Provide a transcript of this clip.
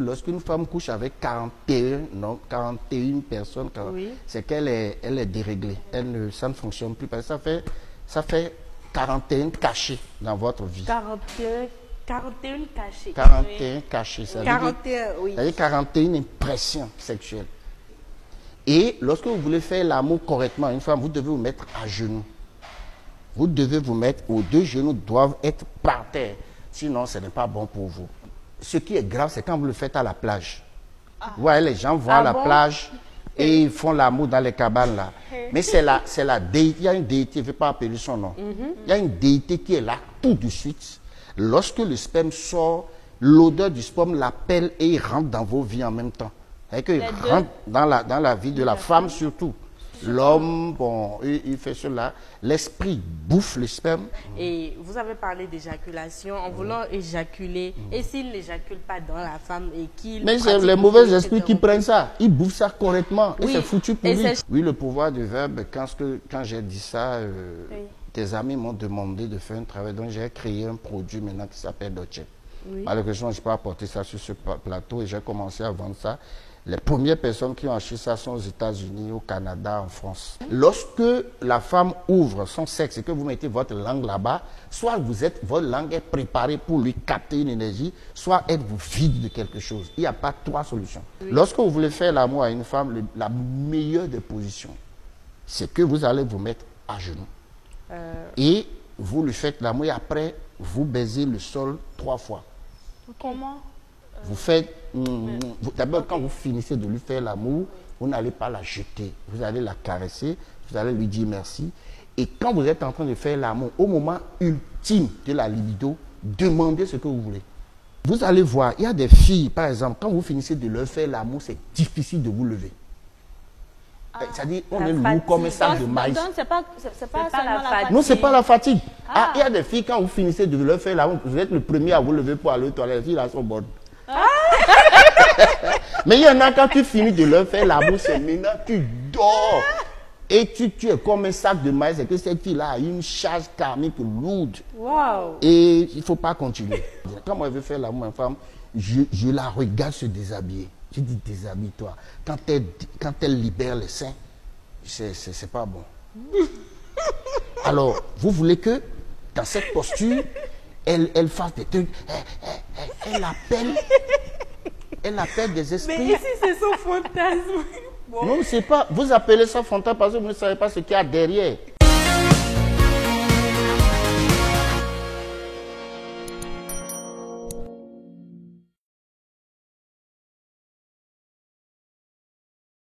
Lorsqu'une femme couche avec 41, non, 41 personnes, Oui. c'est qu'elle est, elle est déréglée. Ça ne fonctionne plus. Parce que ça fait 41 cachets dans votre vie. 41 cachets. 41 cachets. Ça veut dire 41, oui. ça veut dire 41 impressions sexuelles. Et lorsque vous voulez faire l'amour correctement à une femme, vous devez vous mettre à genoux. Vous devez vous mettre, aux deux genoux doivent être par terre. Sinon, ce n'est pas bon pour vous. Ce qui est grave, c'est quand vous le faites à la plage. Vous voyez, les gens vont à la plage et ils font l'amour dans les cabanes là. Mais c'est la déité, il y a une déité, je ne vais pas appeler son nom. Il y a une déité qui est là tout de suite. Lorsque le sperme sort, l'odeur du sperme l'appelle et il rentre dans vos vies en même temps. C'est-à-dire qu'il rentre dans la vie de la femme surtout. L'homme, bon, il fait cela. L'esprit bouffe le sperme. Et vous avez parlé d'éjaculation, en voulant éjaculer. Et s'il n'éjacule pas dans la femme et qu'il... Mais c'est les mauvais esprits qui prennent ça. Ils bouffent ça correctement. Et c'est foutu pour lui. Oui, le pouvoir du verbe, quand j'ai dit ça, tes amis m'ont demandé de faire un travail. Donc j'ai créé un produit maintenant qui s'appelle Dolce. Malheureusement, je n'ai pas apporté ça sur ce plateau et j'ai commencé à vendre ça. Les premières personnes qui ont acheté ça sont aux États-Unis, au Canada, en France. Lorsque la femme ouvre son sexe et que vous mettez votre langue là-bas, soit votre langue est préparée pour lui capter une énergie, soit elle vous vide de quelque chose. Il n'y a pas trois solutions. Lorsque vous voulez faire l'amour à une femme, la meilleure des positions, c'est que vous allez vous mettre à genoux. Et vous lui faites l'amour et après, vous baisez le sol 3 fois. Comment? Vous faites... D'abord, quand vous finissez de lui faire l'amour, vous n'allez pas la jeter. Vous allez la caresser, vous allez lui dire merci. Et quand vous êtes en train de faire l'amour, au moment ultime de la libido, demandez ce que vous voulez. Vous allez voir, il y a des filles, par exemple, quand vous finissez de leur faire l'amour, c'est difficile de vous lever. C'est-à-dire, on est lourd comme un sac de maïs. Donc, c'est pas seulement la fatigue. Non, ce n'est pas la fatigue. Il y a des filles, quand vous finissez de leur faire l'amour, vous êtes le premier à vous lever pour aller aux toilettes. Les filles, là, sont bonnes. Mais il y en a, quand tu finis de leur faire l'amour, c'est maintenant, tu dors. Et tu es comme un sac de maïs. C'est que cette fille-là a une charge karmique lourde. Wow. Et il ne faut pas continuer. Quand moi je veux faire l'amour à une femme, je la regarde se déshabiller. Je dis, déshabille-toi. Quand elle libère les seins, c'est pas bon. Alors, vous voulez que, dans cette posture, elle fasse des trucs. Elle appelle des esprits. Mais ici, c'est son fantasme. Bon. Non, c'est pas. Vous appelez ça fantasme parce que vous ne savez pas ce qu'il y a derrière.